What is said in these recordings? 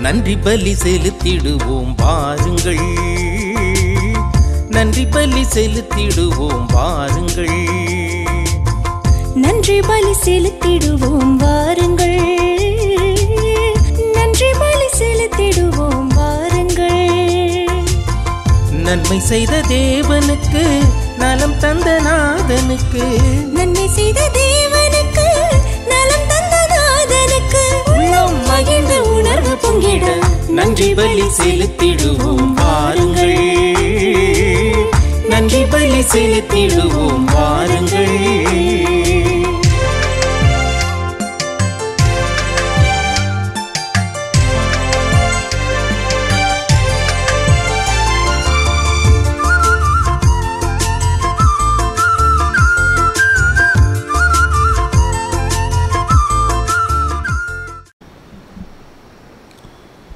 நன்றி பலி செலுத்திடுவோம் வாருங்கள், நன்றி பலி செலுத்திடுவோம் வாருங்கள், நன்றி பலி செலுத்திடுவோம் வாருங்கள், நன்றி பலி செலுத்திடுவோம் வாருங்கள். நன்மை செய்த தேவனுக்கு, நலம் தந்த நாதனுக்கு, நன்மை செய்த தேவனுக்கு, நலம் தந்த நாதனுக்கு, உள்ளம் மகிழ்ந்த உணர்வு பொங்கிட நன்றி பலி செலுத்திடுவோம் வாருங்கள், நன்றி பலி செலுத்திடுவோம் வாருங்கள்.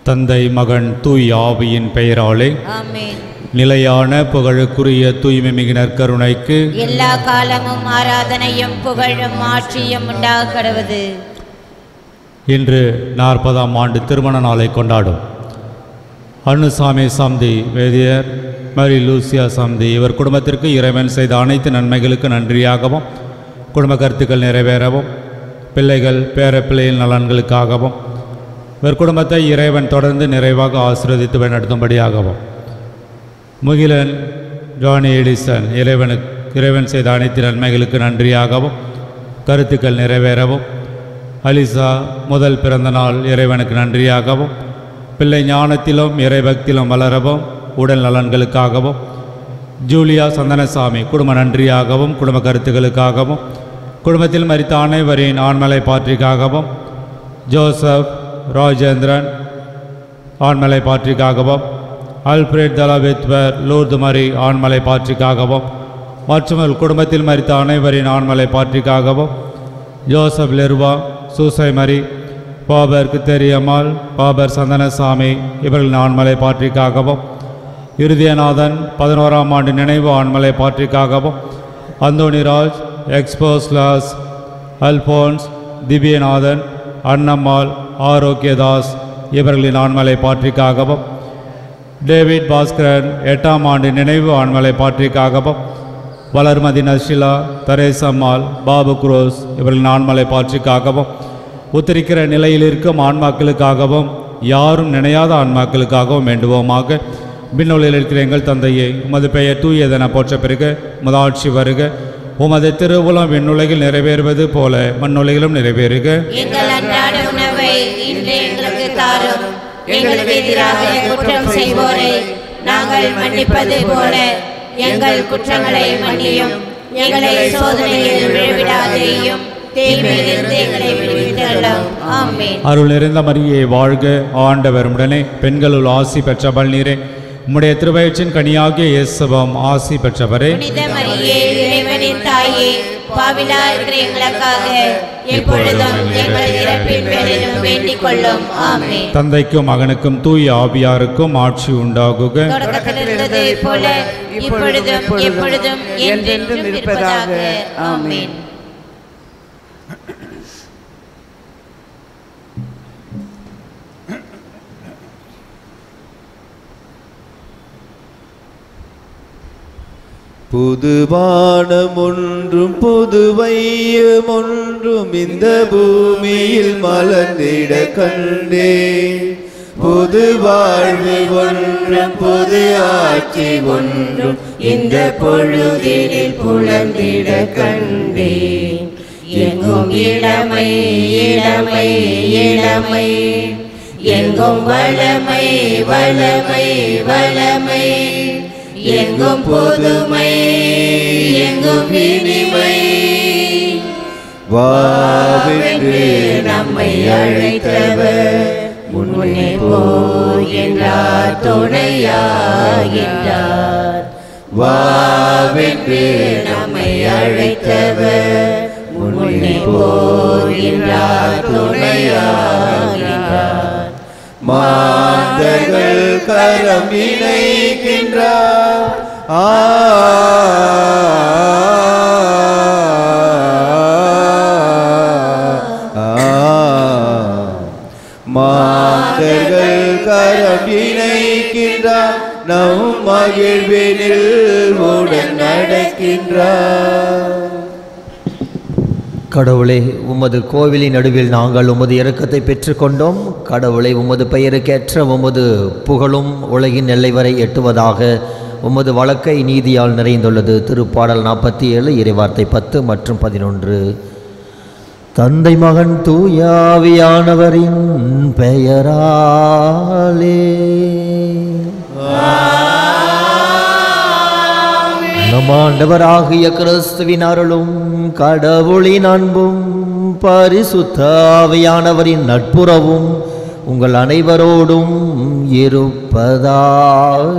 தந்தை மகன் தூய் ஆவியின் பெயராலே ஆமென். நிலையான புகழுக்குரிய தூய்மை மிகு நற்கருணைக்கு எல்லா காலமும் ஆராதனையும் புகழும் ஆட்சியும் உண்டாகிறது. இன்று 40ஆம் ஆண்டு திருமண நாளை கொண்டாடும் அன்னுசாமி சாம்தி வேதியர், மேரி லூசியா சாம்தி இவர் குடும்பத்திற்கு இறைவன் செய்த அனைத்து நன்மைகளுக்கு நன்றியாகவும், குடும்ப கருத்துக்கள் நிறைவேறவும், பிள்ளைகள் பேரப்பிள்ளையின் நலன்களுக்காகவும், இவர் குடும்பத்தை இறைவன் தொடர்ந்து நிறைவாக ஆசீர்வதித்து வழிநடத்தும்படியாகவும், முகிலன் ஜானி எடிசன் இறைவன் செய்த அனைத்து நன்மைகளுக்கு நன்றியாகவும், கருத்துக்கள் நிறைவேறவும், அலிசா முதல் பிறந்த நாள் இறைவனுக்கு நன்றியாகவும், பிள்ளை ஞானத்திலும் இறைபக்தியிலும் வளரவும், உடல் நலன்களுக்காகவும், ஜூலியா சந்தனசாமி குடும்ப நன்றியாகவும், குடும்ப கருத்துக்களுக்காகவும், குடும்பத்தில் மரித்த அனைவரின் ஆண்மலை பாற்றிக்காகவும், ஜோசப் ராஜேந்திரன் ஆண்மலை பாற்றிக்காகவும், அல்ஃபிரட் தலவித்வர் லூர்து மரி ஆண்மலை பாற்றிக்காகவும், மற்றும் குடும்பத்தில் மரித்த அனைவரின் ஆண்மலை பாற்றிக்காகவும், ஜோசப் லெர்வா, சூசை மரி, பாபர் கித்தேரியம்மாள், பாபர் சந்தனசாமி இவர்களின் ஆண்மலை பாற்றிக்காகவும், இருதயநாதன் 11ஆம் ஆண்டு நினைவு ஆண்மலை பாற்றிக்காகவும், அந்தோணிராஜ், எக்ஸ்போஸ்லாஸ், அல்போன்ஸ், திவ்யநாதன், அன்னம்மாள், ஆரோக்கியதாஸ் இவர்களின் ஆண்மலை பாற்றிக்காகவும், டேவிட் பாஸ்கரன் 8ஆம் ஆண்டு நினைவு ஆண்மலை பாற்றிக்காகவும், வளர்மதி நஷிலா, தரேசம்மாள், பாபு குரோஸ் இவர்களின் ஆண்மலை பாற்றிக்காகவும், உத்தரிக்கிற நிலையில் இருக்கும் ஆன்மாக்களுக்காகவும், யாரும் நினையாத ஆன்மாக்களுக்காகவும் வேண்டுவோமாக. விண்ணுலகில் இருக்கிற எங்கள் தந்தையே, உமது பெயர் தூயதென போற்ற பெருக, உமது ஆட்சி வருக, உமது திருவுளம் விண்ணுலகில் நிறைவேறுவது போல மண்ணுலகிலும் நிறைவேறுக. எங்கள் அன்றாட உணவை இன்று எங்களுக்கு தாரும். எங்களுக்கு எதிராக குற்றம் செய்வோரை நாங்கள் மன்னிப்பது போல எங்கள் குற்றங்களை மன்னியும். எங்களை சோதனையில் விழவிடாதேயும், தீமையிலிருந்து எங்களை விடுவித்தருளும். ஆமென். அருள் நிறைந்த மரியே வாழ்க, ஆண்டவர் உடனே பெண்களுள் ஆசி பெற்றவள் நீரே, உம்முடைய திருவயிற்றின் கனியாகிய இயேசுவும் ஆசி பெற்றவரே. புனித மரியே, இறைவனின் தாயே, பாவிலா இருக்கிற எங்களுக்காக எப்பொழுதும் எங்கள் இறப்பின் வேளையிலும் வேண்டிக் கொள்ளும். ஆமென். தந்தைக்கும் மகனுக்கும் தூய ஆவியாருக்கும் ஆட்சி உண்டாகுக. தொடக்கத்தில் இருந்தது போல இப்பொழுதும் எப்பொழுதும் என்றென்றும் இருப்பதாக. ஆமென். புதுவானம் ஒன்றும் புதுவையும் ஒன்றும் இந்த பூமியில் மலர்ந்திட கண்டேன். புது வாழ்வு ஒன்றும் புது ஆட்சி ஒன்றும் இந்த பொழுதில் புலர்ந்திட கண்டேன். எங்கும் இளமை இளமை இளமை, எங்கும் வளமை வளமை வளமை, எங்கும் புதுமை எங்கும் இனிமை. வாவென்று நம்மை அழைத்தவர் முன்னே போய் என்றார், துணையாகின்றார். வாவென்று நம்மை அழைத்தவர் முன்னே போய் என்றார், துணையாகின்றார். மாந்தர்கள் கரம் இணைக்கின்றார். மாந்தர்கள் எங்கள் கரம் இணைக்கின்றார், நம் மகிழ்வினில் உடன் நடக்கின்றார். கடவுளே, உமது கோவிலின் நடுவில் நாங்கள் உமது இரக்கத்தை பெற்றுக்கொண்டோம். கடவுளை, உமது பெயருக்கேற்ற உமது புகழும் உலகின் எல்லை வரை எட்டுவதாக உமது வழக்கை நீதியால் நிறைந்துள்ளது. திருப்பாடல் 47 இறைவார்த்தை 10 மற்றும் 11. தந்தை மகன் தூயாவியானவரின் பெயராலே நம் ஆண்டவராகிய கிறிஸ்துவின் அருளும் கடவுளின் அன்பும் பரிசுத்த ஆவியானவரின் நட்புறவும் உங்கள் அனைவரோடும் இருப்பதாக.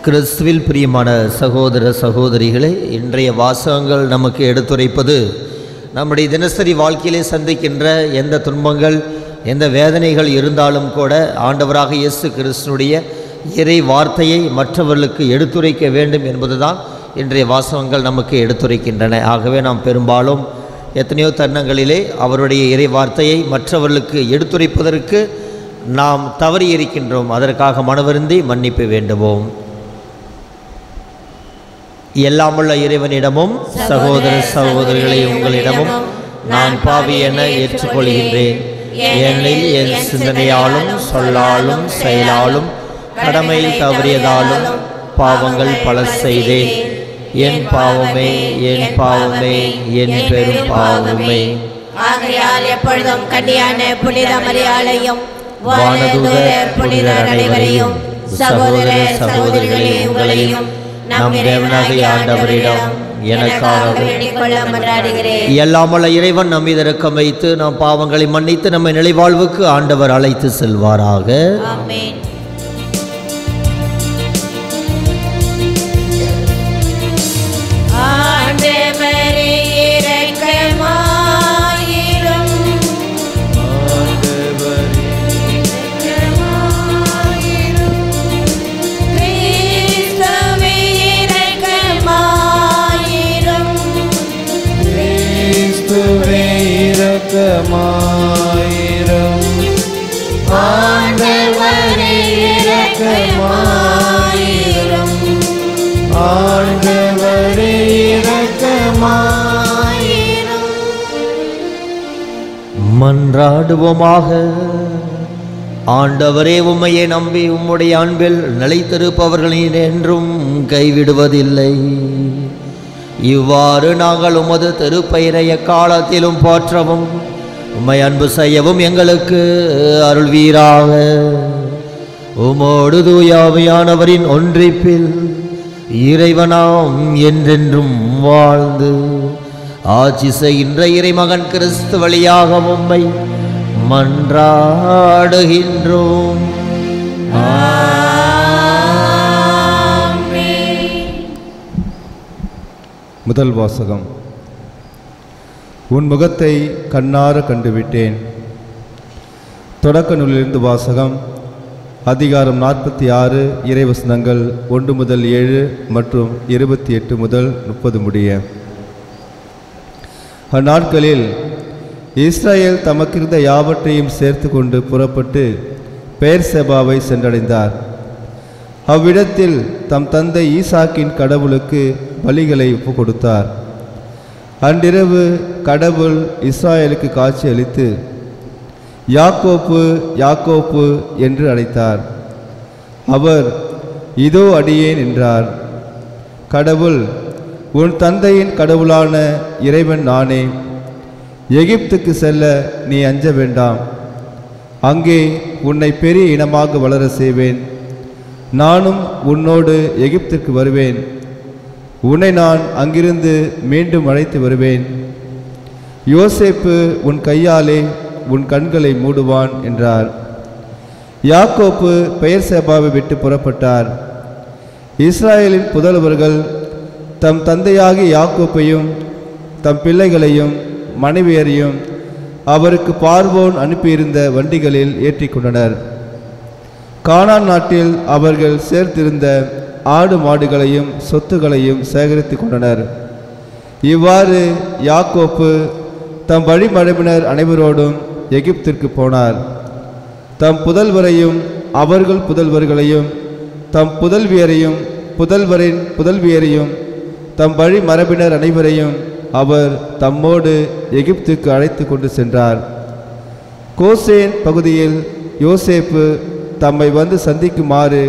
கிறிஸ்துவில் பிரியமான சகோதர சகோதரிகளே, இன்றைய வாசகங்கள் நமக்கு எடுத்துரைப்பது நம்முடைய தினசரி வாழ்க்கையிலே சந்திக்கின்ற எந்த துன்பங்கள், எந்த வேதனைகள் இருந்தாலும் கூட ஆண்டவராக இயேசு கிறிஸ்துனுடைய இறை வார்த்தையை மற்றவர்களுக்கு எடுத்துரைக்க வேண்டும் என்பதுதான் இன்றைய வாசகங்கள் நமக்கு எடுத்துரைக்கின்றன. ஆகவே நாம் பெரும்பாலும் எத்தனையோ தருணங்களிலே அவருடைய இறை வார்த்தையை மற்றவர்களுக்கு எடுத்துரைப்பதற்கு நாம் தவறி இருக்கின்றோம். அதற்காக மனவருந்தி மன்னிப்பு வேண்டுவோம். எல்லாமுள்ள இறைவனிடமும் சகோதர சகோதரிகளை உங்களிடமும் நான் பாவி என ஏற்றுக்கொள்கின்றேன். ஏனெனில் என் சிந்தனையாலும் சொல்லாலும் செயலாலும் கடமையில் தவறியதாலும் பாவங்கள் பல செய்தேன். என் பாவமே, என் பாவமே, என் பெரும் பாவமே. ஆகையால் எப்பொழுதும் கன்னியான புனித மரியாளையும் வானதூதர் புனிதர் அனைவரையும் சகோதர சகோதரிகளே உங்களையும் நம் தேவனாகிய ஆண்டவரிடம் எனக்காக வேண்டிக் கொள்ள மன்றாடுகிறேன். எல்லாமுள்ள இறைவன் நம் மீது இரக்கம் வைத்து நம் பாவங்களை மன்னித்து நம்மை நிலைவாழ்வுக்கு ஆண்டவர் அழைத்து செல்வாராக. ஆமென். ஆண்டவரே இரக்கமாயிரும். கிறிஸ்துவே இரக்கமாயிரும். கிறிஸ்துவே இரக்கமாயிரும். ஆண்டவரே இரக்கமாயிரும். ஆண்டவரே இரக்கமாயிரும். மன்றாடுவோமாக. ஆண்டவரே, உம்மையே நம்பி உம்முடைய அன்பில் நிலைத்திருப்பவர்களின் என்றும் கைவிடுவதில்லை. இவ்வாறு நாங்கள் உமது திருப்பெயரை எக்காலத்திலும் போற்றவும் உம்மை அன்பு செய்யவும் எங்களுக்கு அருள்வீராக. உமோடு தூயாவியானவரின் ஒன்றிப்பில் இறைவனாம் என்றென்றும் வாழ்ந்து ஆட்சி செய்கின்ற இறைமகன் கிறிஸ்து வழியாக உம்மை மன்றாடுகின்றோம். முதல் வாசகம். உன் முகத்தை கண்ணார கண்டுவிட்டேன். தொடக்க நூலிலிருந்து வாசகம். அதிகாரம் 46 இறைவசனங்கள் 1 முதல் 7 மற்றும் 28 முதல் 30 முடிய. அந்நாட்களில் இஸ்ரவேல் தமக்கிருந்த யாவற்றையும் சேர்த்து கொண்டு புறப்பட்டு பெயர்செபாவை சென்றடைந்தார். அவ்விடத்தில் தம் தந்தை ஈசாக்கின் கடவுளுக்கு பலிகளை ஒப்புக் கொடுத்தார். அன்றிரவு கடவுள் இஸ்ராயேலுக்கு காட்சி அளித்து யாக்கோப்பு, யாக்கோப்பு என்று அழைத்தார். அவர் இதோ அடியேன் என்றார். கடவுள், உன் தந்தையின் கடவுளான இறைவன் நானே. எகிப்துக்கு செல்ல நீ அஞ்ச வேண்டாம். அங்கே உன்னை பெரிய இனமாக வளர செய்வேன். நானும் உன்னோடு எகிப்திற்கு வருவேன். உன்னை நான் அங்கிருந்து மீண்டும் அழைத்து வருவேன். யோசேப்பு உன் கையாலே உன் கண்களை மூடுவான் என்றார். யாக்கோப்பு பெயர்செபாவை விட்டு புறப்பட்டார். இஸ்ராயேலின் புதல்வர்கள் தம் தந்தையாகிய யாக்கோப்பையும் தம் பிள்ளைகளையும் மனைவியரையும் அவருக்கு பார்வோன் அனுப்பியிருந்த வண்டிகளில் ஏற்றிக்கொண்டனர். கானான் நாட்டில் அவர்கள் சேர்த்திருந்த ஆடு மாடுகளையும் சொத்துகளையும் சேகரித்து கொண்டனர். இவ்வாறு யாக்கோப்பு தம் வழிமரபினர் அனைவரோடும் எகிப்திற்கு போனார். தம் புதல்வரையும் அவர்கள் புதல்வர்களையும் தம் புதல்வியரையும் புதல்வரின் புதல்வியரையும் தம் வழிமரபினர் அனைவரையும் அவர் தம்மோடு எகிப்துக்கு அழைத்து கொண்டு சென்றார். கோசேன் பகுதியில் யோசேப்பு தம்மை வந்து சந்திக்குமாறு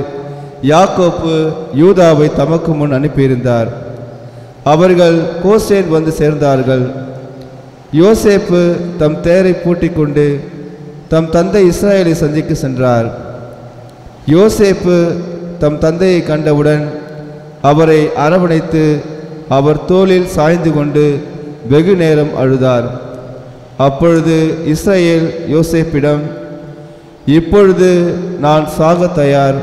யாக்கோப்பு யூதாவை தமக்கு முன் அனுப்பியிருந்தார். அவர்கள் கோசேன் வந்து சேர்ந்தார்கள். யோசேப்பு தம் தேரை பூட்டிக் கொண்டு தம் தந்தை இஸ்ராயேலை சந்திக்க சென்றார். யோசேப்பு தம் தந்தையை கண்டவுடன் அவரை அரவணைத்து அவர் தோளில் சாய்ந்து கொண்டு வெகு நேரம் அழுதார். அப்பொழுது இஸ்ராயேல் யோசேப்பிடம், இப்பொழுது நான் சாக தயார்,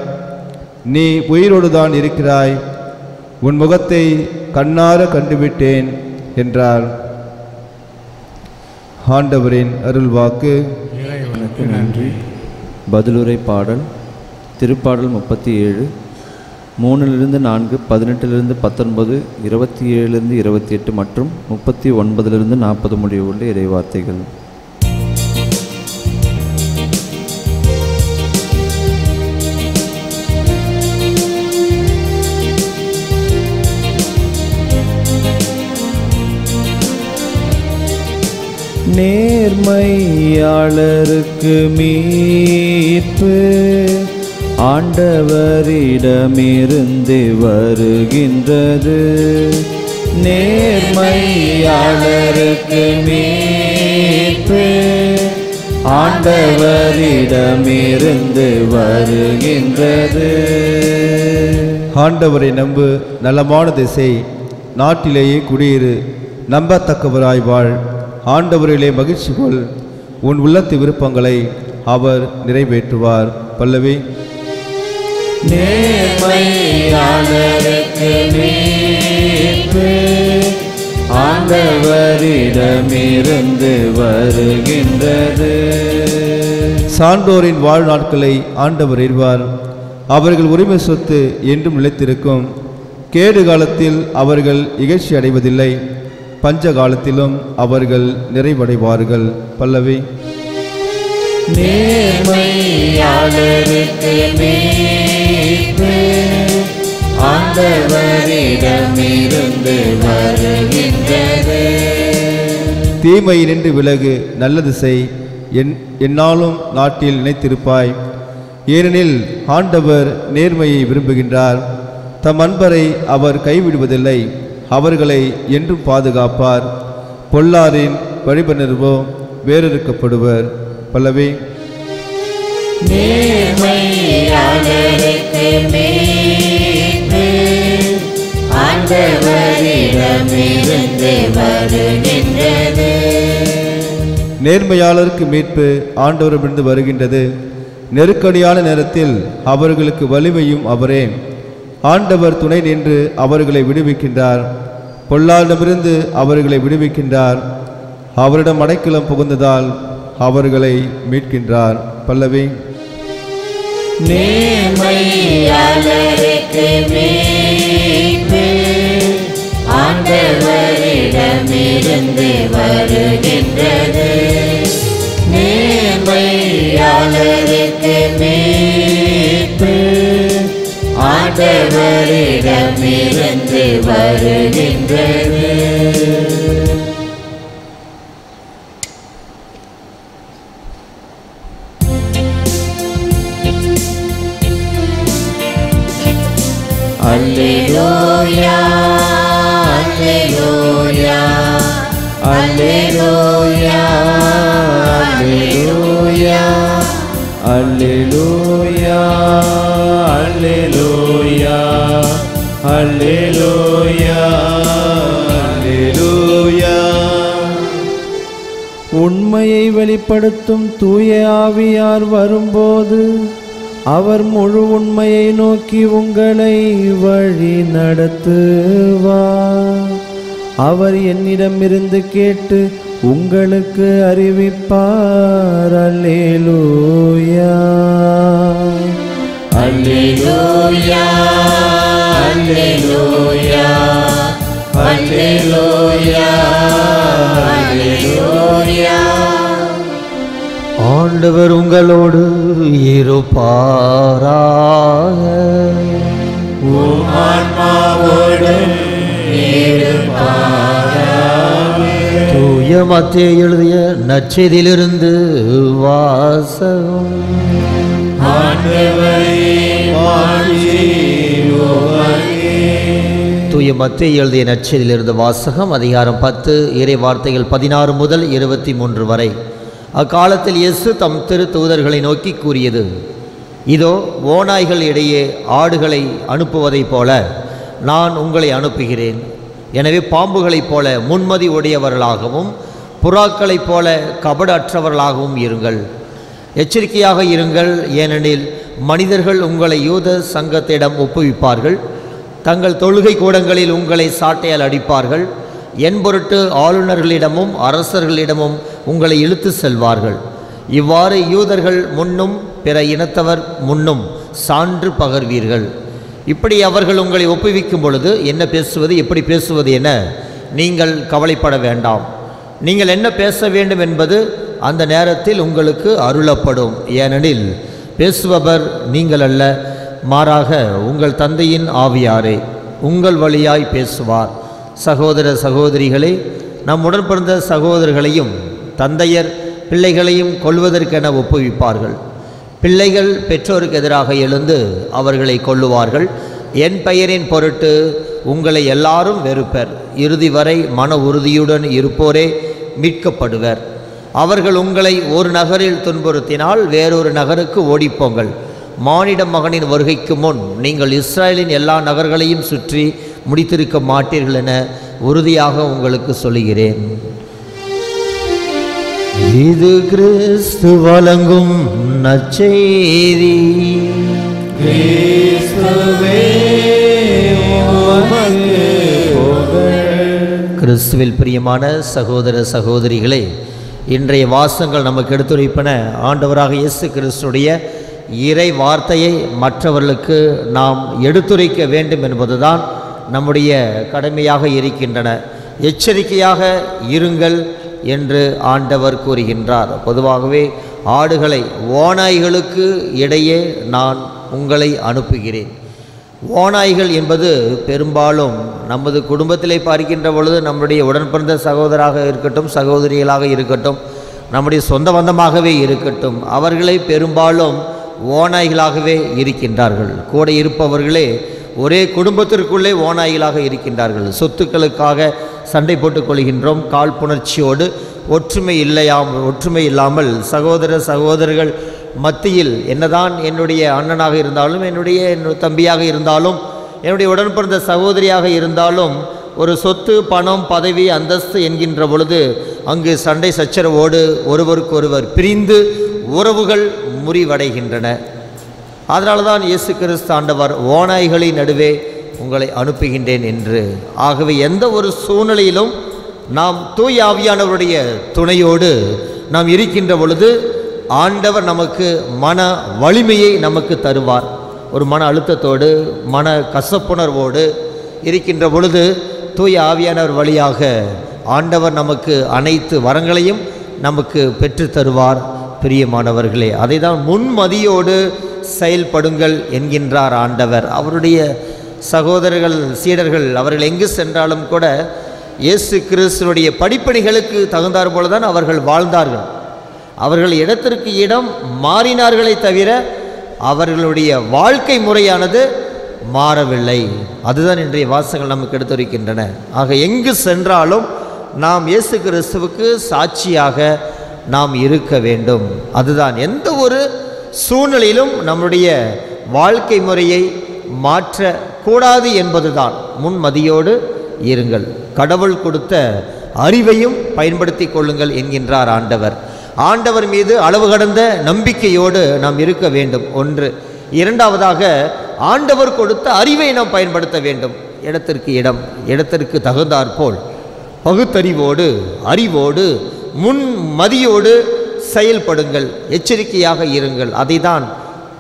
நீ உயிரோடு தான் இருக்கிறாய், உன் முகத்தை கண்ணார கண்டுவிட்டேன் என்றார். ஆண்டவரின் அருள்வாக்கு. இறைவனுக்கு நன்றி. பதிலுரை பாடல் திருப்பாடல் 37 3-4, 18-19, 27-28 மற்றும் 39-40 முடிவுள்ள இறைவார்த்தைகள். நேர்மையாளருக்கு மீட்பு ஆண்டவரிடமிருந்து வருகின்றது. நேர்மையாளருக்கு மீட்பு ஆண்டவரிடமிருந்து வருகின்றது. ஆண்டவரை நம்பு, நலமான திசை, நாட்டிலேயே குடியிரு, நம்பத்தக்கவராய் வாழ். ஆண்டவரிலே மகிழ்ச்சி கொள், உன் உள்ளத்து விருப்பங்களை அவர் நிறைவேற்றுவார். பல்லவி. நேர்மையாளருக்கு மீட்பு ஆண்டவரிடமிருந்து வருகின்றது. சான்றோரின் வாழ்நாட்களை ஆண்டவர் அறிவார். அவர்கள் உரிமை சொத்து என்றும் நிலைத்திருக்கும். கேடு காலத்தில் அவர்கள் இகழ்ச்சி அடைவதில்லை, பஞ்ச காலத்திலும் அவர்கள் நிறைவடைவார்கள். பல்லவி. நேர்மையாளருக்கு மீட்பு ஆண்டவரிடமிருந்து வருகின்றது. தீமையினின்று விலகு, நல்லது செய், என்னாலும் நாட்டில் நினைத்திருப்பாய். ஏனெனில் ஆண்டவர் நேர்மையை விரும்புகின்றார். தம் அன்பரை அவர் கைவிடுவதில்லை, அவர்களை என்றும் பாதுகாப்பார். பொல்லாரின் வழிபனர்வோ வேறறுக்கப்படுவர். பல்லவி. நேர்மையாளருக்கு மீட்பு ஆண்டவரிடமிருந்து வருகின்றது. நேர்மையாளருக்கு மீட்பு ஆண்டவரிடமிருந்து வருகின்றது. நெருக்கடியான நேரத்தில் அவர்களுக்கு வலிமையும் அவரே. ஆண்டவர் துணை நின்று அவர்களை விடுவிக்கின்றார். பொல்லாரிடமிருந்து அவர்களை விடுவிக்கின்றார். அவரிடம் அடைக்கலம் புகுந்ததால் அவர்களை மீட்கின்றார். பல்லவி. நேர்மையாளருக்கு மீட்பு ஆண்டவரிடமிருந்து வருகின்றது. நேர்மையாளருக்கு மீட்பு ஆண்டவரிடமிருந்து வருகின்றது. Alleluia, Alleluia, Alleluia, Alleluia, Alleluia, Alleluia, Alleluia, Alleluia. உண்மையை வெளிப்படுத்தும் தூய ஆவியார் வரும்போது அவர் முழு உண்மையை நோக்கி உங்களை வழி நடத்துவார். அவர் என்னிடமிருந்து கேட்டு உங்களுக்கு அறிவிப்பார். அல்லேலூயா, அல்லேலூயா, அல்லேலூயா, அல்லேலூயா, ஆண்டவர் உங்களோடு இருப்பாராக. தூய மத்தேயு எழுதிய நற்செய்தியிலிருந்து வாசகம். தூய மத்தேயு எழுதிய நற்செய்தியிலிருந்து வாசகம். அதிகாரம் 10, இறை வார்த்தைகள் 16 முதல் 23 வரை. அக்காலத்தில் இயேசு தம் திரு தூதர்களை நோக்கி கூறியது, இதோ ஓநாய்கள் இடையே ஆடுகளை அனுப்புவதைப் போல நான் உங்களை அனுப்புகிறேன். எனவே பாம்புகளைப் போல முன்மதி உடையவர்களாகவும் புறாக்களைப் போல கபடற்றவர்களாகவும் இருங்கள். எச்சரிக்கையாக இருங்கள், ஏனெனில் மனிதர்கள் உங்களை யூத சங்கத்திடம் ஒப்புவிப்பார்கள். தங்கள் தொழுகை கூடங்களில் உங்களை சாட்டையால் அடிப்பார்கள். என் பொருட்டு ஆளுநர்களிடமும் அரசர்களிடமும் உங்களை இழுத்து செல்வார்கள். இவ்வாறு யூதர்கள் முன்னும் பிற இனத்தவர் முன்னும் சான்று பகர்வீர்கள். இப்படி அவர்கள் உங்களை ஒப்புவிக்கும் பொழுது என்ன பேசுவது, எப்படி பேசுவது என நீங்கள் கவலைப்பட வேண்டாம். நீங்கள் என்ன பேச வேண்டும் என்பது அந்த நேரத்தில் உங்களுக்கு அருளப்படும். ஏனெனில் பேசுபவர் நீங்கள் அல்ல, மாறாக உங்கள் தந்தையின் ஆவியாரே உங்கள் வழியாய் பேசுவார். சகோதர சகோதரிகளே, நம் உடன் பிறந்த சகோதரர்களையும் தந்தையர் பிள்ளைகளையும் கொல்வதற்கென ஒப்புவிப்பார்கள். பிள்ளைகள் பெற்றோருக்கு எதிராக எழுந்து அவர்களை கொல்லுவார்கள். என் பெயரின் பொருட்டு உங்களை எல்லாரும் வெறுப்பர். இறுதி வரை மன உறுதியுடன் இருப்போரே மீட்கப்படுவர். அவர்கள் உங்களை ஒரு நகரில் துன்புறுத்தினால் வேறொரு நகருக்கு ஓடிப்போங்கள். மானிட மகனின் வருகைக்கு முன் நீங்கள் இஸ்ரேலின் எல்லா நகர்களையும் சுற்றி முடித்திருக்க மாட்டீர்கள் என உறுதியாக உங்களுக்கு சொல்கிறேன். இது கிறிஸ்து வழங்கும் நற்செய்தி. கிறிஸ்துவில் பிரியமான சகோதர சகோதரிகளே, இன்றைய வாசகங்கள் நமக்கு எடுத்துரைப்பன ஆண்டவராக இயேசு கிறிஸ்துடைய இறை வார்த்தையை மற்றவர்களுக்கு நாம் எடுத்துரைக்க வேண்டும் என்பதுதான் நம்முடைய கடமையாக இருக்கின்றன. எச்சரிக்கையாக இருங்கள் என்று ஆண்டவர் கூறுகின்றார். பொதுவாகவே ஆடுகளை ஓநாய்களுக்கு இடையே நான் உங்களை அனுப்புகிறேன். ஓநாய்கள் என்பது பெரும்பாலும் நமது குடும்பத்திலே பார்க்கின்ற பொழுது நம்முடைய உடன் பிறந்த சகோதராக இருக்கட்டும், சகோதரிகளாக இருக்கட்டும், நம்முடைய சொந்த பந்தமாகவே இருக்கட்டும், அவர்களை பெரும்பாலும் ஓநாய்களாகவே இருக்கின்றார்கள். கூட இருப்பவர்களே ஒரே குடும்பத்திற்குள்ளே ஓநாய்களாக இருக்கின்றார்கள். சொத்துக்களுக்காக சண்டை போட்டுக் கொள்கின்றோம். காழ்ப்புணர்ச்சியோடு ஒற்றுமை இல்லாமல் சகோதர சகோதரர்கள் மத்தியில் என்னதான் என்னுடைய அண்ணனாக இருந்தாலும், என்னுடைய தம்பியாக இருந்தாலும், என்னுடைய உடன் பிறந்த சகோதரியாக இருந்தாலும், ஒரு சொத்து, பணம், பதவி, அந்தஸ்து என்கின்ற பொழுது அங்கு சண்டை சச்சரவோடு ஒருவருக்கொருவர் பிரிந்து உறவுகள் முறிவடைகின்றன. அதனால தான் இயேசு கிறிஸ்து ஆண்டவர் ஓநாய்களின் நடுவே உங்களை அனுப்புகின்றேன் என்று. ஆகவே எந்த ஒரு சூழ்நிலையிலும் நாம் தூய ஆவியானவருடைய துணையோடு நாம் இருக்கின்ற பொழுது ஆண்டவர் நமக்கு மன வலிமையை நமக்கு தருவார். ஒரு மன அழுத்தத்தோடு மன கசப்புணர்வோடு இருக்கின்ற பொழுது தூய ஆவியானவர் வழியாக ஆண்டவர் நமக்கு அனைத்து வரங்களையும் நமக்கு பெற்று தருவார். பிரியமானவர்களே, அதை தான் முன்மதியோடு செயல்படுங்கள் என்கின்றார் ஆண்டவர். அவருடைய சகோதரர்கள், சீடர்கள் அவர்கள் எங்கு சென்றாலும் கூட இயேசு கிறிஸ்துவுடைய படிப்பணிகளுக்கு தகுந்தார் போல தான் அவர்கள் வாழ்ந்தார்கள். அவர்கள் இடத்திற்கு இடம் மாறினார்களே தவிர அவர்களுடைய வாழ்க்கை முறையானது மாறவில்லை. அதுதான் இன்றைய வாசகங்கள் நமக்கு எடுத்துரைக்கின்றன. ஆக எங்கு சென்றாலும் நாம் இயேசு கிறிஸ்துவுக்கு சாட்சியாக நாம் இருக்க வேண்டும். அதுதான் எந்த ஒரு சூழ்நிலையிலும் நம்முடைய வாழ்க்கை முறையை மாற்றக்கூடாது என்பதுதான். முன்மதியோடு இருங்கள், கடவுள் கொடுத்த அறிவையும் பயன்படுத்தி கொள்ளுங்கள் என்கின்றார் ஆண்டவர். ஆண்டவர் மீது அளவு கடந்த நம்பிக்கையோடு நாம் இருக்க வேண்டும். ஒன்று. இரண்டாவதாக ஆண்டவர் கொடுத்த அறிவை நாம் பயன்படுத்த வேண்டும். இடத்திற்கு இடம், இடத்திற்கு தகுந்தாற்போல் பகுத்தறிவோடு, அறிவோடு, முன்மதியோடு செயல்படுங்கள், எச்சரிக்கையாக இருங்கள். அதை தான்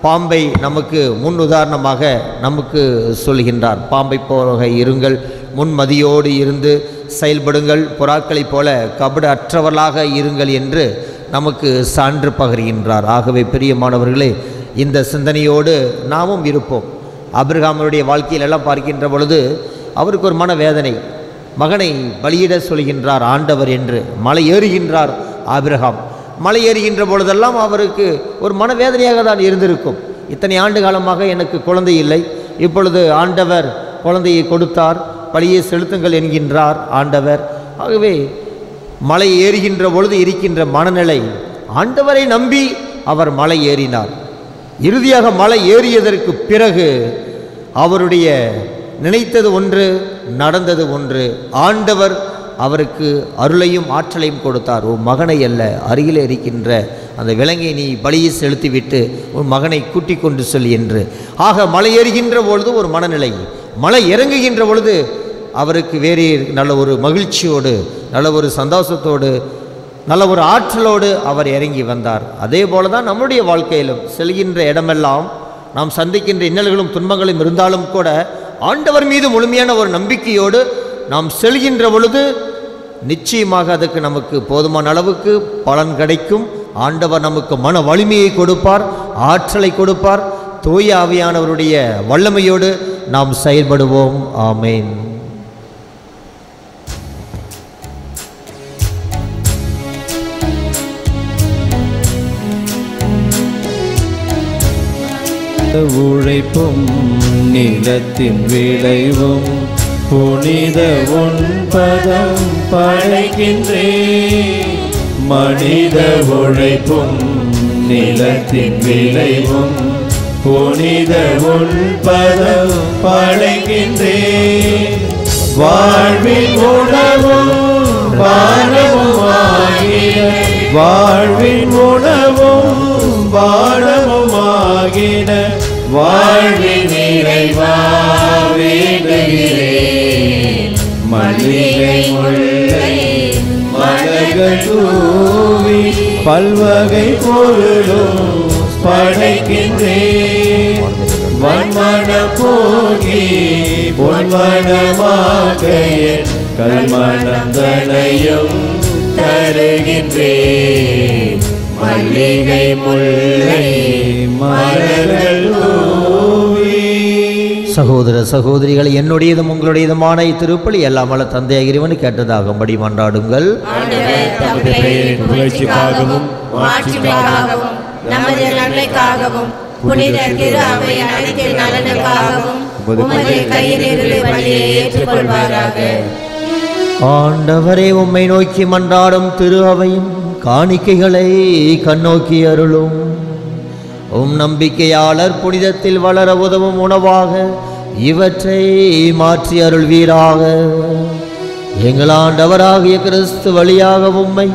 பாம்பை நமக்கு முன் உதாரணமாக நமக்கு சொல்கின்றார். பாம்பை போல இருங்கள், முன்மதியோடு இருந்து செயல்படுங்கள், புறாக்களைப் போல கபடு அற்றவர்களாக இருங்கள் என்று நமக்கு சான்று பகர்கின்றார். ஆகவே பிரியமானவர்களே, இந்த சிந்தனையோடு நாமும் இருப்போம். ஆபிரகாமுடைய வாழ்க்கையிலெல்லாம் பார்க்கின்ற பொழுது அவருக்கு ஒரு மனவேதனை. மகனை பலியிட சொல்கின்றார் ஆண்டவர் என்று மலை ஏறுகின்றார் ஆபிரகாம். மலை ஏறுகின்ற பொழுதெல்லாம் அவருக்கு ஒரு மனவேதனையாக தான் இருந்திருக்கும். இத்தனை ஆண்டு காலமாக எனக்கு குழந்தை இல்லை, இப்பொழுது ஆண்டவர் குழந்தையை கொடுத்தார், பலியை செலுத்துங்கள் என்கின்றார் ஆண்டவர். ஆகவே மலை ஏறுகின்ற பொழுது இருக்கின்ற மனநிலை, ஆண்டவரை நம்பி அவர் மலை ஏறினார். இறுதியாக மலை ஏறியதற்கு பிறகு அவருடைய நினைத்தது ஒன்று, நடந்தது ஒன்று. ஆண்டவர் அவருக்கு அருளையும் ஆற்றலையும் கொடுத்தார். உன் மகனை அல்ல, அருகில் இருக்கின்ற அந்த விலங்கை நீ பலியை செலுத்திவிட்டு உன் மகனை கூட்டிக் கொண்டு சொல் என்று. ஆக மலை ஏறுகின்ற பொழுது ஒரு மனநிலை, மலை இறங்குகின்ற பொழுது அவருக்கு வேறே நல்ல ஒரு மகிழ்ச்சியோடு, நல்ல ஒரு சந்தோஷத்தோடு, நல்ல ஒரு ஆற்றலோடு அவர் இறங்கி வந்தார். அதே போல தான் நம்முடைய வாழ்க்கையிலும் செல்கின்ற இடமெல்லாம் நாம் சந்திக்கின்ற இன்னல்களும் துன்பங்களும் இருந்தாலும் கூட ஆண்டவர் மீது முழுமையான ஒரு நம்பிக்கையோடு நாம் செல்கின்ற பொழுது நிச்சயமாக அதுக்கு நமக்கு போதுமான அளவுக்கு பலன் கிடைக்கும். ஆண்டவர் நமக்கு மன வலிமையை கொடுப்பார், ஆற்றலை கொடுப்பார். தூய ஆவியானவருடைய வல்லமையோடு நாம் செயல்படுவோம். ஆமேன். உழைப்பும் நிலத்தின் விளைவும் புனித உன்பதம் படைக்கின்றேன். மனித உழைப்பும் நிலத்தின் விளைவும் புனித உன்பதம் படைக்கின்றேன். வாழ்வின் உணவும் பானமுமாகிய, வாழ்வின் உணவும் பானமுமாகின வாழ்வின் இறைவா வேண்டுகிறேன். மல்லிகை முல்லை மலர்கள் தூவி பல்வகை பொருளும் படைக்கின்றேன். வன்மன போகி பொன்மனமாக கல்மணம் தனையும் தருகின்றேன். மல்லிகை முல்லை மலர்கள் தூவி. சகோதர சகோதரிகள், என்னுடையதும் உங்களுடையதுமான இத்திருப்பலி எல்லாம் வல்ல தந்தையாகிய இறைவன் கேட்டதாகும்படி மன்றாடுங்கள். புகழ்ச்சிக்காகவும் மாட்சிக்காகவும் நமது நன்மைக்காகவும் புனித திரு அவை அனைத்து நலனுக்காகவும் உமது கையிலிருந்து பலியை ஏற்றுக்கொள்வாராக. ஆண்டவரே, உம்மை நோக்கி மன்றாடும் திரு அவையும் காணிக்கைகளை கண்ணோக்கி அருளும். உம் நம்பிக்கையாளர் புனிதத்தில் வளர உதவும் உணவாக இவற்றை மாற்றி அருள்வீராக. எங்கள் ஆண்டவராகிய கிறிஸ்து வழியாக உம்மை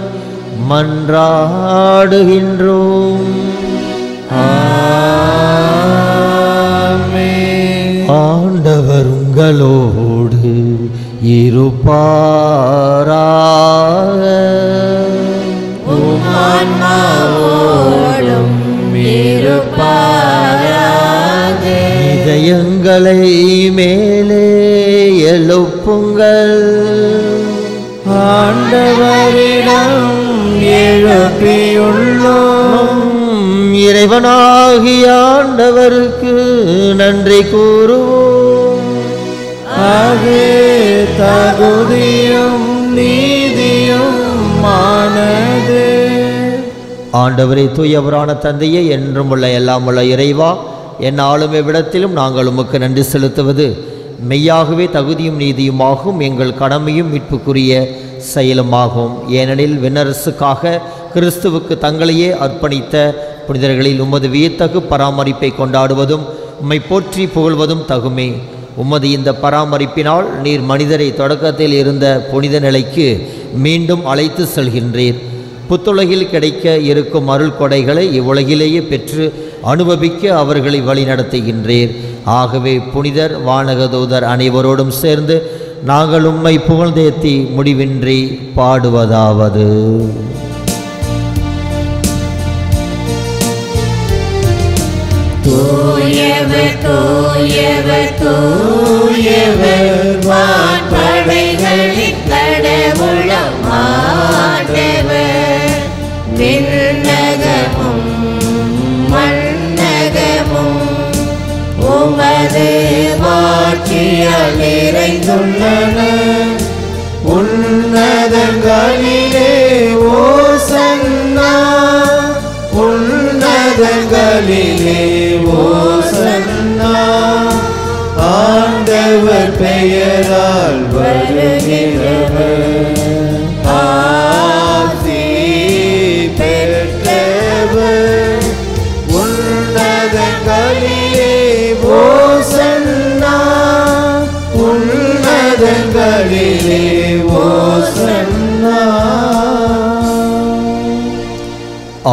மன்றாடுகின்றோம். ஆமென். ஆண்டவர் உங்களோடு இருப்பாராக. ஆன்மாவோடும் இருப்பாராக. இதயங்களை மேலே எழுப்புங்கள். ஆண்டவரிடம் எழுப்பியுள்ளோம். இறைவனாகிய ஆண்டவருக்கு நன்றி கூறுவோம். அது தகுதியும் நீதியும் மானது. ஆண்டவரே, தூயவரான தந்தையே, என்றும் உள்ள எல்லாம் உள்ள இறைவா, என்னாலும் எவ்விடத்திலும் நாங்கள் உமக்கு நன்றி செலுத்துவது மெய்யாகவே தகுதியும் நீதியுமாகும், எங்கள் கடமையும் மீட்புக்குரிய செயலுமாகும். ஏனெனில் விண்ணரசுக்காக கிறிஸ்துவுக்கு தங்களையே அர்ப்பணித்த புனிதர்களில் உமது வியத்தகு பராமரிப்பை கொண்டாடுவதும் உம்மை போற்றி புகழ்வதும் தகுமே. உமது இந்த பராமரிப்பினால் நீர் மனிதரை தொடக்கத்தில் இருந்த புனித நிலைக்கு மீண்டும் அழைத்து செல்கின்றீர். புத்துலகில் கிடைக்க இருக்கும் அருள் கொடைகளை இவ்வுலகிலேயே பெற்று அனுபவிக்க அவர்களை வழிநடத்துகின்றீர். ஆகவே புனிதர் வானகதூதர் அனைவரோடும் சேர்ந்து நாங்கள் உம்மை புகழ்ந்தேத்தி முடிவின்றி பாடுவதாவது: தூயவர் தூயவர் தூயவர் வான்படைகளின் கடவுளம் ஆண்டவர். நன்மையால் நிறைந்துள்ளன. உன்னதங்களிலே ஓசன்னா, உன்னதங்களிலே ஓசன்னா. ஆண்டவர் பெயரால் வருகிறவர் ஆசி பெற்றவர். உன்னதங்களிலே ஓசன்னா, உன்னதங்களிலே ஓசன்னா.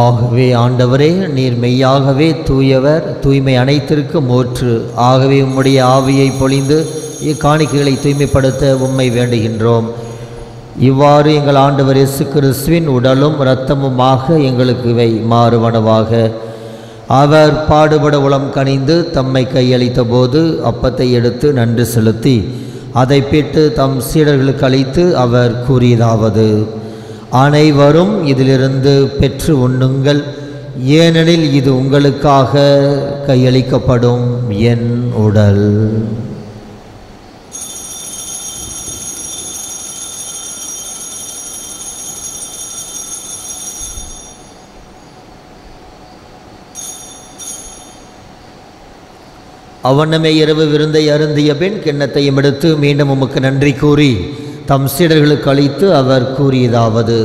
ஆகவே ஆண்டவரே, நீர் மெய்யாகவே தூயவர், தூய்மை அனைத்திற்கும் ஊற்று. ஆகவே உம்முடைய ஆவியை பொழிந்து இக்காணிக்கைகளை தூய்மைப்படுத்த உம்மை வேண்டுகின்றோம். இவ்வாறு எங்கள் ஆண்டவர் இயேசு கிறிஸ்துவின் உடலும் இரத்தமுமாக எங்களுக்கு இவை மாறுவனவாக. அவர் பாடுபட உளம் கனிந்து தம்மை கையளித்த போது அப்பத்தை எடுத்து நன்றி செலுத்தி அதை பிட்டு தம் சீடர்களுக்கு அளித்து அவர் கூறியதாவது: அனைவரும் இதிலிருந்து பெற்று உண்ணுங்கள், ஏனெனில் இது உங்களுக்காக கையளிக்கப்படும் என் உடல். அவனமே இரவு விருந்தை அருந்திய பின் கிண்ணத்தையும் எடுத்து மீண்டும் உமக்கு நன்றி கூறி தம் சீடர்களுக்கு அளித்து அவர் கூறியதாவது: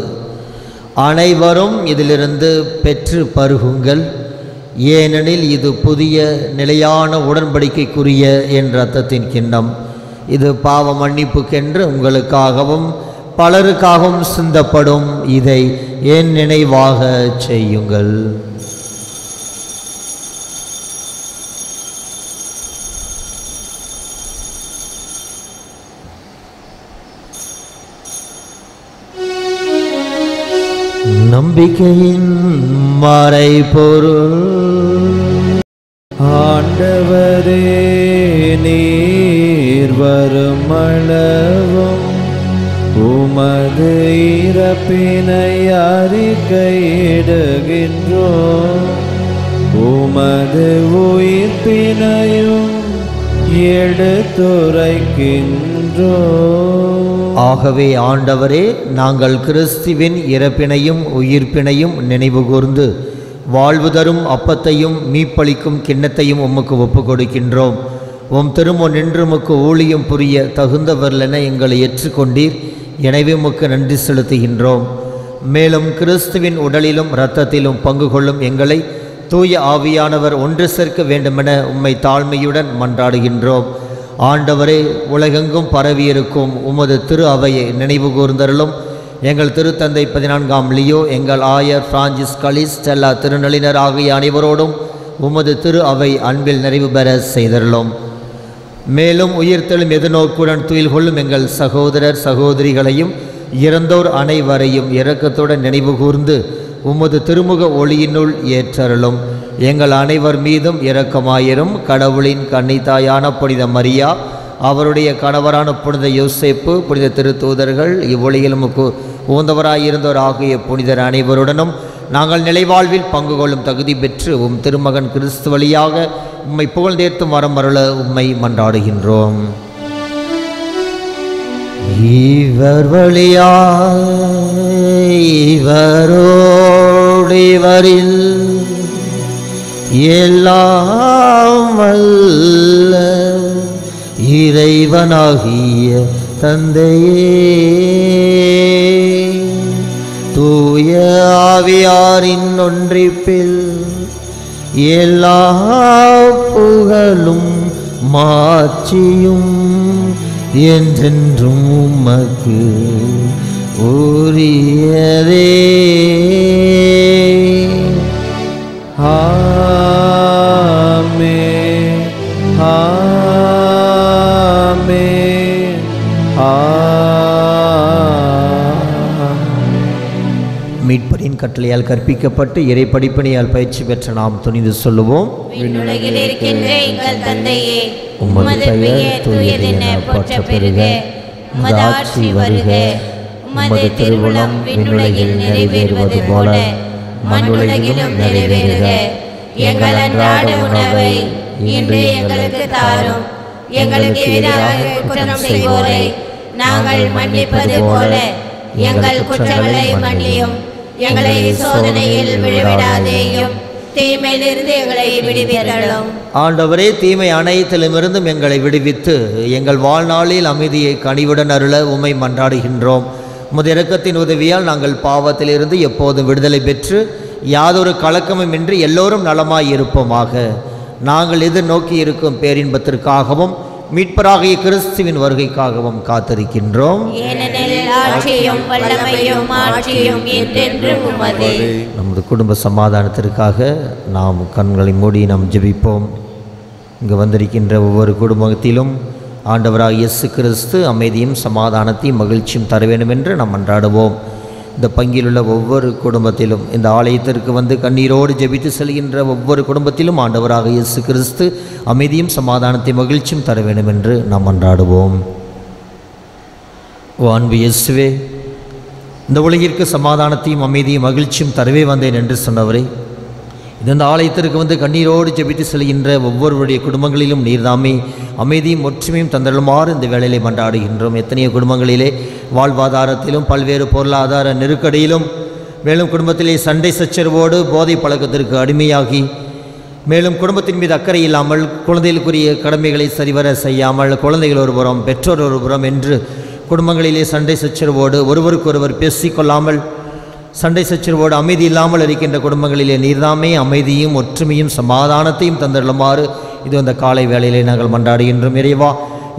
அனைவரும் இதிலிருந்து பெற்று பருகுங்கள், ஏனெனில் இது புதிய நிலையான உடன்படிக்கைக்குரிய என் இரத்தத்தின் கிண்ணம். இது பாவ மன்னிப்புக்கென்று உங்களுக்காகவும் பலருக்காகவும் சிந்தப்படும். இதை என் நினைவாக செய்யுங்கள். நம்பிக்கையின் மறைபொருள். ஆண்டவரே, நீர் வருமளவும் உமது இறப்பினை அறிக்கையிடுகின்றோம், உமது உயிர்ப்பினையும் எடுத்துரைக்கின்றோம். ஆகவே ஆண்டவரே, நாங்கள் கிறிஸ்துவின் இறப்பினையும் உயிர்ப்பினையும் நினைவு கூர்ந்து வாழ்வு தரும் அப்பத்தையும் மீப்பளிக்கும் கிண்ணத்தையும் உமக்கு ஒப்பு கொடுக்கின்றோம். உம் திருமுன் நின்று உமக்கு ஊழியம் புரிய தகுந்தவர்களென எங்களை ஏற்றுக்கொண்டீர். எனவே உமக்கு நன்றி செலுத்துகின்றோம். மேலும் கிறிஸ்துவின் உடலிலும் இரத்தத்திலும் பங்கு கொள்ளும் எங்களை தூய ஆவியானவர் ஒன்று சேர்க்க வேண்டுமென உம்மை தாழ்மையுடன் மன்றாடுகின்றோம். ஆண்டவரே, உலகெங்கும் பரவியிருக்கும் உமது திரு அவையை நினைவு கூர்ந்தருளும். எங்கள் திருத்தந்தை 14ஆம் லியோ, எங்கள் ஆயர் பிரான்சிஸ் கலிஸ், ஸ்டெல்லா திருநளினர் ஆகிய அனைவரோடும் உமது திரு அவை அன்பில் நிறைவு பெற செய்தருளும். மேலும் உயிர்த்தெழும் எதிர்நோக்குடன் துயில் கொள்ளும் எங்கள் சகோதரர் சகோதரிகளையும் இறந்தோர் அனைவரையும் இரக்கத்துடன் நினைவு கூர்ந்து உமது திருமுக ஒளியினுள் ஏற்றருளும். எங்கள் அனைவர் மீதும் இரக்கமாயிரும். கடவுளின் கன்னித்தாயான புனித மரியா, அவருடைய கணவரான புனித யோசேப்பு, புனித திருத்தூதர்கள், இவ்வொழியில் உமக்கு உகந்தவராயிருந்தோர் ஆகிய புனிதர் அனைவருடனும் நாங்கள் நிலைவாழ்வில் பங்கு கொள்ளும் தகுதி பெற்று உம் திருமகன் கிறிஸ்து வழியாக உம்மை புகழ்ந்தேர்த்தும் வரம் அருள உம்மை மன்றாடுகின்றோம். இவர் வழியாய் இவரோடிவரில் எல்லாம் வல்ல இறைவனாகிய தந்தையே, தூய ஆவியாரின் ஒன்றிப்பில் எல்லா புகழும் மாட்சியும் என்றென்றும் உமக்கு உரியதே. ஆமென், ஆமென், மீட்பரின் கட்டளையால் கற்பிக்கப்பட்டு இறை படிப்பினையால் பயிற்சி பெற்ற நாம் துணிந்து சொல்லுவோம்: விண்ணுலகில் இருக்கின்ற எங்கள் தந்தையே, உமது உமது பெயர் தூயதென போற்றப் பெறுக. உமது ஆட்சி வருக. உமது திருவுளம் விண்ணுலகில் நிறைவேறுவது போல மண்ணுலகிலும் நிறைவேறுக. எங்கள் அன்றாட உணவை இன்று எங்களுக்கு தாரும். எங்களுக்கு எதிராக குற்றம் செய்வோரை நாங்கள் மன்னிப்பது போல எங்கள் குற்றங்களை மன்னியும். எங்களை சோதனையில் விழவிடாதேயும், தீமையிலிருந்து எங்களை விடுவித்தருளும். ஆண்டவரே, தீமை அனைத்திலுமிருந்தும் எங்களை விடுவித்து எங்கள் வாழ்நாளில் அமைதியை கனிவுடன் அருள உம்மை மன்றாடுகின்றோம். உமது இரக்கத்தின் உதவியால் நாங்கள் பாவத்திலிருந்து எப்போதும் விடுதலை பெற்று யாதொரு கலக்கமுமின்றி எல்லோரும் நலமாய் இருப்போமாக. நாங்கள் எதிர்நோக்கி இருக்கும் பேரின்பத்திற்காகவும் மீட்பராகிய கிறிஸ்துவின் வருகைக்காகவும் காத்திருக்கின்றோம். ஏனெனில் ஆட்சியும் வல்லமையும் ஆட்சியும் என்றென்றும் உமதே. நமது குடும்ப சமாதானத்திற்காக நாம் கண்களை மூடி நாம் ஜெபிப்போம். இங்கு வந்திருக்கின்ற ஒவ்வொரு குடும்பத்திலும் ஆண்டவராக இயேசு கிறிஸ்து அமைதியும் சமாதானத்தையும் மகிழ்ச்சியும் தர வேண்டும் என்று நாம் மன்றாடுவோம். இந்த பங்கிலுள்ள ஒவ்வொரு குடும்பத்திலும், இந்த ஆலயத்திற்கு வந்து கண்ணீரோடு ஜெபித்து செல்கின்ற ஒவ்வொரு குடும்பத்திலும் ஆண்டவராக இயேசு கிறிஸ்து அமைதியும் சமாதானத்தை மகிழ்ச்சியும் தர வேண்டும் என்று நாம் மன்றாடுவோம். ஓ அன்பு இயேசுவே, இந்த உலகிற்கு சமாதானத்தையும் அமைதியும் மகிழ்ச்சியும் தரவே வந்தேன் என்று சொன்னவரே, இந்த ஆலயத்திற்கு வந்து கண்ணீரோடு ஜெபித்து செல்கின்ற ஒவ்வொருவருடைய குடும்பங்களிலும் நீர்தாமே அமைதியும் ஒற்றுமையும் தந்தருளுமாறு இந்த வேளையிலே மன்றாடுகின்றோம். எத்தனையோ குடும்பங்களிலே வாழ்வாதாரத்திலும் பல்வேறு பொருளாதார நெருக்கடியிலும், மேலும் குடும்பத்திலே சண்டை சச்சரவோடு போதை பழக்கத்திற்கு அடிமையாகி, மேலும் குடும்பத்தின் மீது அக்கறை இல்லாமல், குழந்தைகளுக்குரிய கடமைகளை சரிவர செய்யாமல், குழந்தைகள் ஒருபுறம் பெற்றோர் ஒருபுறம் என்று குடும்பங்களிலே சண்டை சச்சரவோடு ஒருவருக்கொருவர் பேசிக்கொள்ளாமல், சண்டை சச்சரவோடு அமைதி இல்லாமல் இருக்கின்ற குடும்பங்களிலே நீர்தாமே அமைதியும் ஒற்றுமையும் சமாதானத்தையும் தந்தருளுமாறு இது அந்த காலை வேளையிலே நாங்கள் மன்றாடுகின்றோம். இறைவா,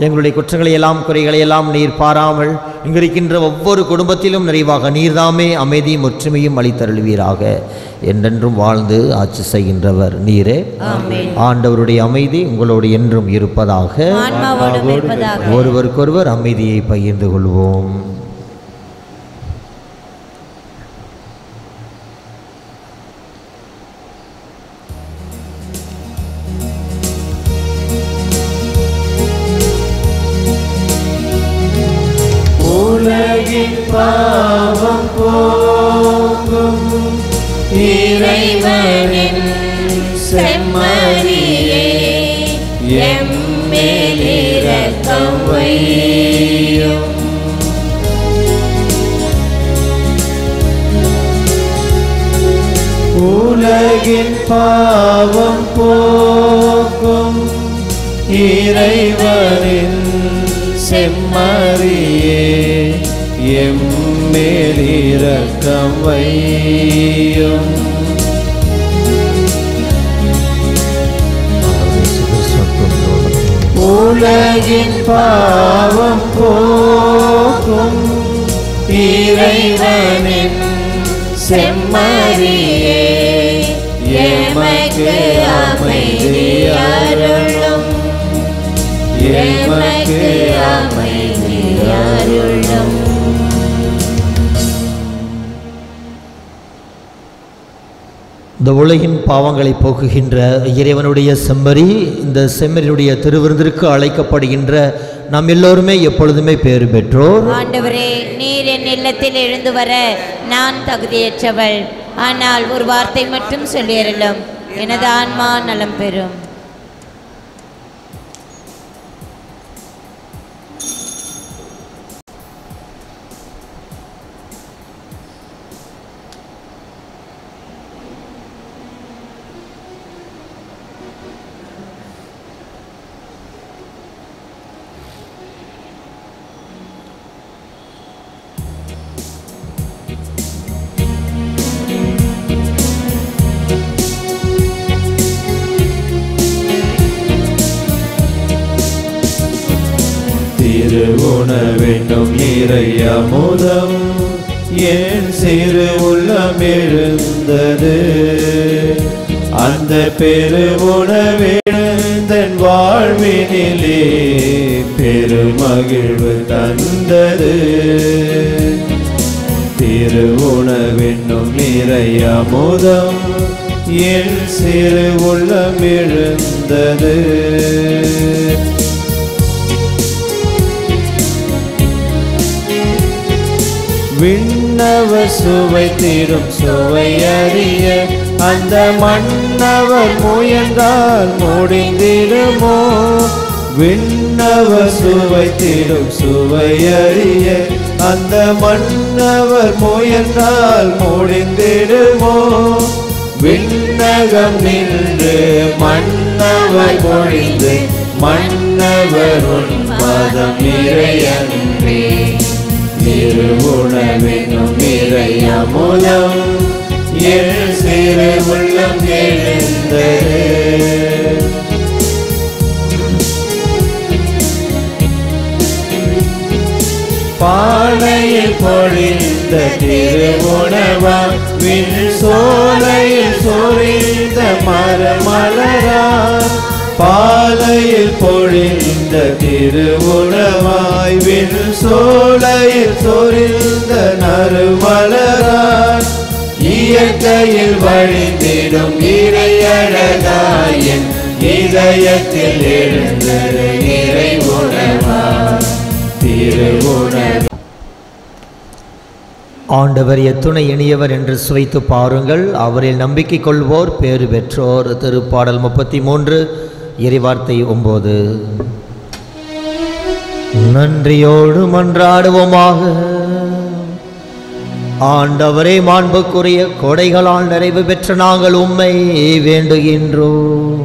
எங்களுடைய குற்றங்களை எல்லாம் குறைகளை எல்லாம் நீர் பாராமல் இங்கு இருக்கின்ற ஒவ்வொரு குடும்பத்திலும் நிறைவாக நீர்தாமே அமைதியும் ஒற்றுமையும் அளித்தருள்வீராக. என்றென்றும் வாழ்ந்து ஆட்சி செய்கின்றவர் நீரே. ஆண்டவருடைய அமைதி உங்களோடு என்றும் இருப்பதாக. ஒருவருக்கொருவர் அமைதியை பகிர்ந்து கொள்வோம். உலகின் பாவம் போக்கும் இறைவனின் செம்மறியே, எம்மேல் இரக்கம் வையும். உலகின் பாவம் போக்கும் இறைவனின் செம்மறியே, எம்மேல் இரக்கம் வையும். உலகின் பாவம் போக்கும் இறைவனின் செம்மறியே, எமக்கு அமைதி அருளும். எமக்கு அமைதி அருளும். இந்த உலகின் பாவங்களை போக்குகின்ற இறைவனுடைய செம்மறி, இந்த செம்மறியுடைய திருவிருந்திற்கு அழைக்கப்படுகின்ற நாம் எல்லோருமே எப்பொழுதுமே பேறு பெற்றோர். ஆண்டவரே, நீர் என் இல்லத்தில் எழுந்து வர நான் தகுதியற்றவள். ஆனால் ஒரு வார்த்தை மட்டும் சொல்லியறலும், எனது ஆன்மா நலம் பெறும். திருவுணவென்னும் இறை அமுதம் என் சிறு உள்ளம் எழுந்தது. அந்த பெருவுணவெழுந்தன் வாழ்வினிலே பெருமகிழ்வு தந்தது. திருவுணவென்னும் இறை அமுதம் என் சிறு உள்ளம் எழுந்தது. விண்ணவர் சுவைத்திடும் சுவையறிய அந்த மன்னவர் முயன்றால் முடிந்திடுமோ? விண்ணவர் சுவைத்திடும் சுவையறிய அந்த மன்னவர் முயன்றால் முடிந்திடுமோ. விண்ணகம் நின்று மன்னவர் பொழிந்து மன்னவர் உண்பதம் இறையன்றே. திருவுணவெனும் இறை அமுதம் என் சிறு உள்ளம் எழுந்தது. பானையில் பொழிந்த திருவுணவா விண் சோலையில் சொரிந்த மரமலரா. பாலையில் பொழிந்த திருவுணவாய் விண் சோலையில் சொரிந்த நறுமலராய். இயற்கையில் வழிந்திடும் இறையழகாயின் இதயத்தில் எழுந்தது இறை உணவா திருவுணவு. ஆண்டவர் எத்துணை இனியவர் என்று சுவைத்து பாருங்கள், அவரில் நம்பிக்கை கொள்வோர் பேறு பெற்றோர். திருப்பாடல் 33 இறைவார்த்தை 9. நன்றியோடு மன்றாடுவோமாக. ஆண்டவரே, மாண்புக்குரிய கொடைகளால் நிறைவு பெற்ற நாங்கள் உம்மை வேண்டுகின்றோம்.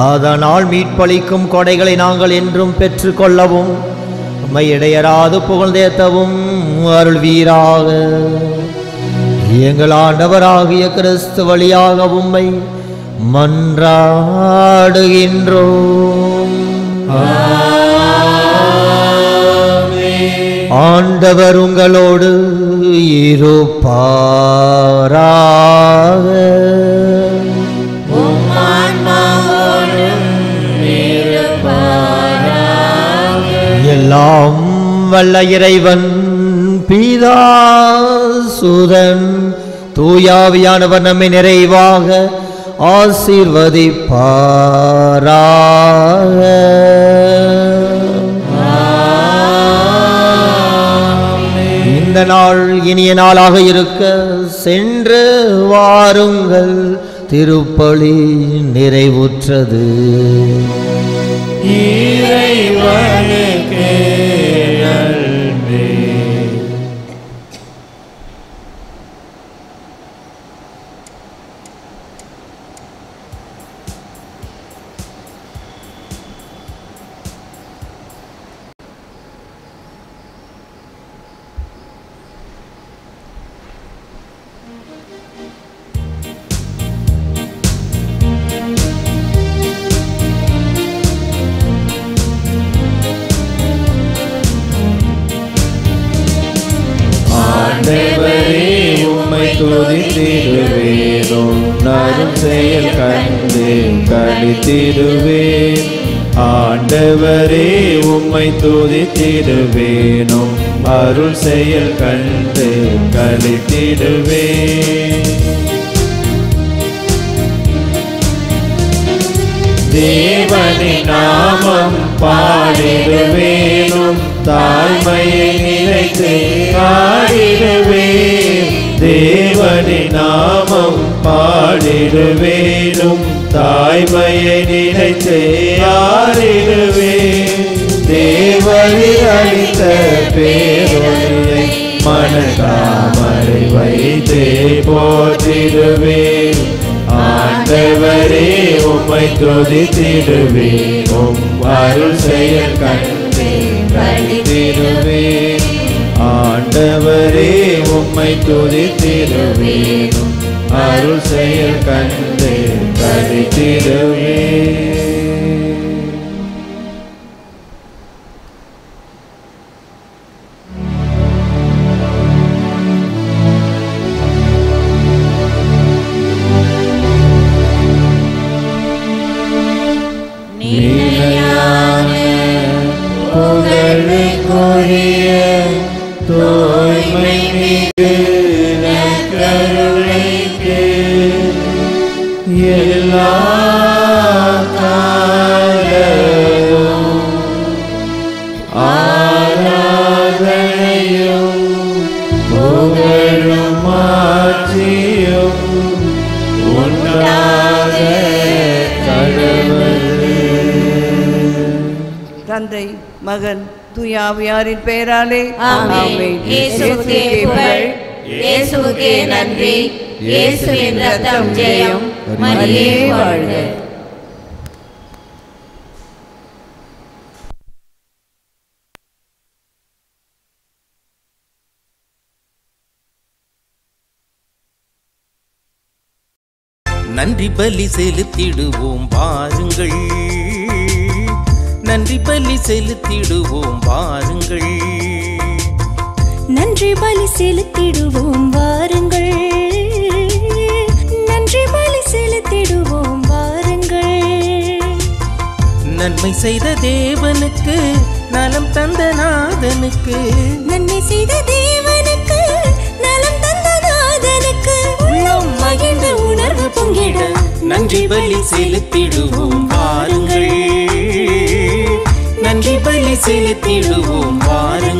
அதனால் மீட்பளிக்கும் கொடைகளை நாங்கள் என்றும் பெற்றுக்கொள்ளவும் உம்மை இடையராது புகழ்ந்தேத்தவும் அருள்வீராக. எங்கள் ஆண்டவராகிய கிறிஸ்து வழியாக உம்மை மன்றாடுகின்றோம். ஆண்டவர் உங்களோடு இருப்பாராக. எல்லாம் வல்ல இறைவன் பிதா சுதன் தூயாவியானவர் நம்மை நிறைவாக ஆசீர்வதிப்பாராக. இந்த நாள் இனிய நாளாக இருக்க சென்று வாருங்கள். திருப்பலி நிறைவுற்றது. இறைவனுக்கே நன்றி. ஆண்டவரே, உம்மை துதித்திடுவேனும் நரும் செயல் கண்டு களித்திடுவேன். ஆண்டவரே, உம்மை துதித்திடுவேனும் அருள் செயல் கண்டு களித்திடுவேன். தேவனின் நாமம் பாடிடுவேனும் தாய்மையை நினைத்து பாடிடுவேன். தேவனின் நாமம் பாடிடுவேனும் தாய்மையை நினைத்து ஆடிடுவேன். தேவனில் அளித்த பேரொழியை மனதாமரை வைத்தே போற்றிடுவேன். ஆண்டவரே, உம்மை துதித்திடுவேன் அருள் செயல் கண்டு களித்திடுவேன். ஆண்டவரே, உம்மை துதித்திடுவேன் அருள் செயல் கண்டு களித்திடுவேன். புகழுக்குரிய தூய்மை மிகு நற்கருணைக்கு எல்லா காலமும் ஆராதனையும் புகழும் மாட்சியும் உண்டாக கடவுள். தந்தை மகன் தூயாவியாரின் பெயராலே ஆமென். இயேசுவுக்கே புகழ், இயேசுவுக்கே நன்றி, இயேசுவின் ரத்தம் ஜெயம், மரியே வாழ்க. நன்றி பலி செலுத்திடுவோம் வாருங்கள், நன்றி பலி செலுத்திடுவோம் வாருங்கள், நன்றி பலி செலுத்திடுவோம் வாருங்கள், நன்றி பலி செலுத்திடுவோம் வாருங்கள். நன்மை செய்த தேவனுக்கு, நலம் தந்த நாதனுக்கு, நன்மை செய்த தேவனுக்கு, நலம் தந்த நாதனுக்கு, உள்ளம் மகிழ்ந்த உணர்வு பொங்கிட நன்றி பலி செலுத்திடுவோம் வாருங்கள், நன்றி பலி செலுத்திடுவோம் வாருங்கள்.